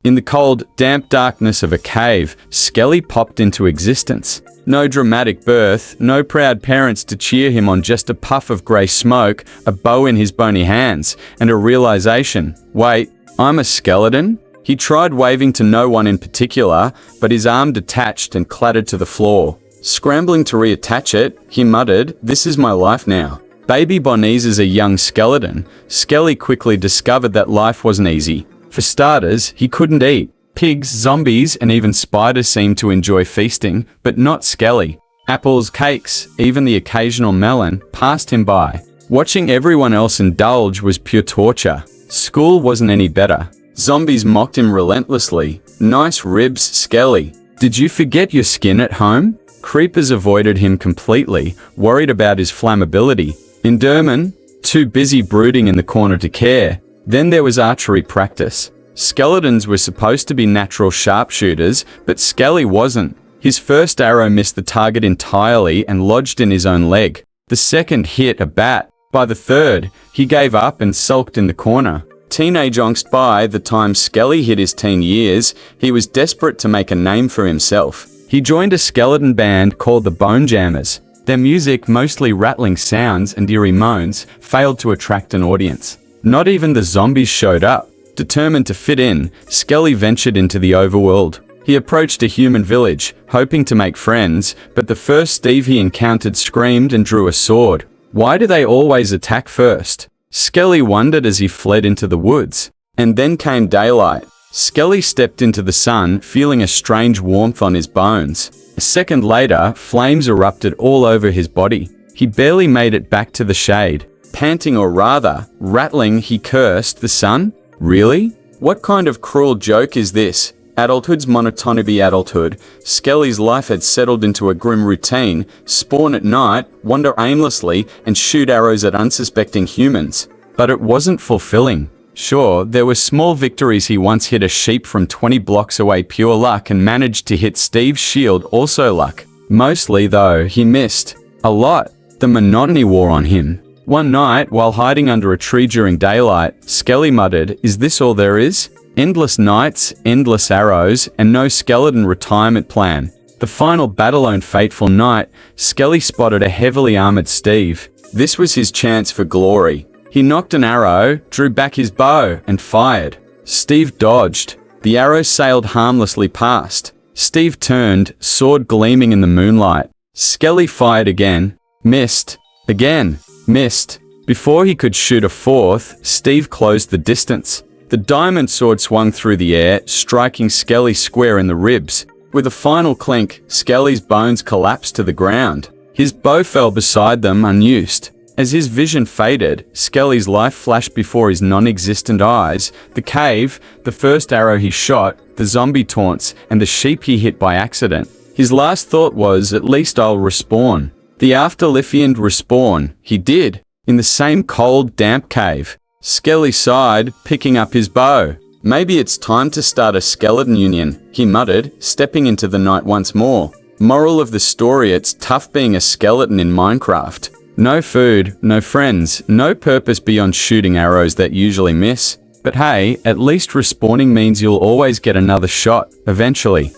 In the cold, damp darkness of a cave, Skelly popped into existence. No dramatic birth, no proud parents to cheer him on, just a puff of grey smoke, a bow in his bony hands, and a realization, wait, I'm a skeleton? He tried waving to no one in particular, but his arm detached and clattered to the floor. Scrambling to reattach it, he muttered, "This is my life now." Baby Bonese is a young skeleton. Skelly quickly discovered that life wasn't easy. For starters, he couldn't eat. Pigs, zombies, and even spiders seemed to enjoy feasting, but not Skelly. Apples, cakes, even the occasional melon passed him by. Watching everyone else indulge was pure torture. School wasn't any better. Zombies mocked him relentlessly. "Nice ribs, Skelly. Did you forget your skin at home?" Creepers avoided him completely, worried about his flammability. Endermen, too busy brooding in the corner to care. Then there was archery practice. Skeletons were supposed to be natural sharpshooters, but Skelly wasn't. His first arrow missed the target entirely and lodged in his own leg. The second hit a bat. By the third, he gave up and sulked in the corner. Teenage angst. By the time Skelly hit his teen years, he was desperate to make a name for himself. He joined a skeleton band called the Bone Jammers. Their music, mostly rattling sounds and eerie moans, failed to attract an audience. Not even the zombies showed up. Determined to fit in, Skelly ventured into the overworld. He approached a human village, hoping to make friends, but the first Steve he encountered screamed and drew a sword. Why do they always attack first? Skelly wondered as he fled into the woods. And then came daylight. Skelly stepped into the sun, feeling a strange warmth on his bones. A second later, flames erupted all over his body. He barely made it back to the shade. Panting, or rather, rattling, he cursed, "The sun? Really? What kind of cruel joke is this?" Adulthood's monotony be adulthood. Skelly's life had settled into a grim routine: spawn at night, wander aimlessly, and shoot arrows at unsuspecting humans. But it wasn't fulfilling. Sure, there were small victories. He once hit a sheep from 20 blocks away, pure luck, and managed to hit Steve's shield, also luck. Mostly, though, he missed. A lot. The monotony wore on him. One night, while hiding under a tree during daylight, Skelly muttered, "Is this all there is? Endless nights, endless arrows, and no skeleton retirement plan." The final battle on fateful night, Skelly spotted a heavily armored Steve. This was his chance for glory. He knocked an arrow, drew back his bow, and fired. Steve dodged. The arrow sailed harmlessly past. Steve turned, sword gleaming in the moonlight. Skelly fired again. Missed. Again. Missed. Before he could shoot a fourth, Steve closed the distance. The diamond sword swung through the air, striking Skelly square in the ribs. With a final clink, Skelly's bones collapsed to the ground. His bow fell beside them, unused. As his vision faded, Skelly's life flashed before his non-existent eyes. The cave, the first arrow he shot, the zombie taunts, and the sheep he hit by accident. His last thought was, "At least I'll respawn." The afterlife respawn. He did. In the same cold, damp cave. Skelly sighed, picking up his bow. "Maybe it's time to start a skeleton union," he muttered, stepping into the night once more. Moral of the story: it's tough being a skeleton in Minecraft. No food, no friends, no purpose beyond shooting arrows that usually miss. But hey, at least respawning means you'll always get another shot, eventually.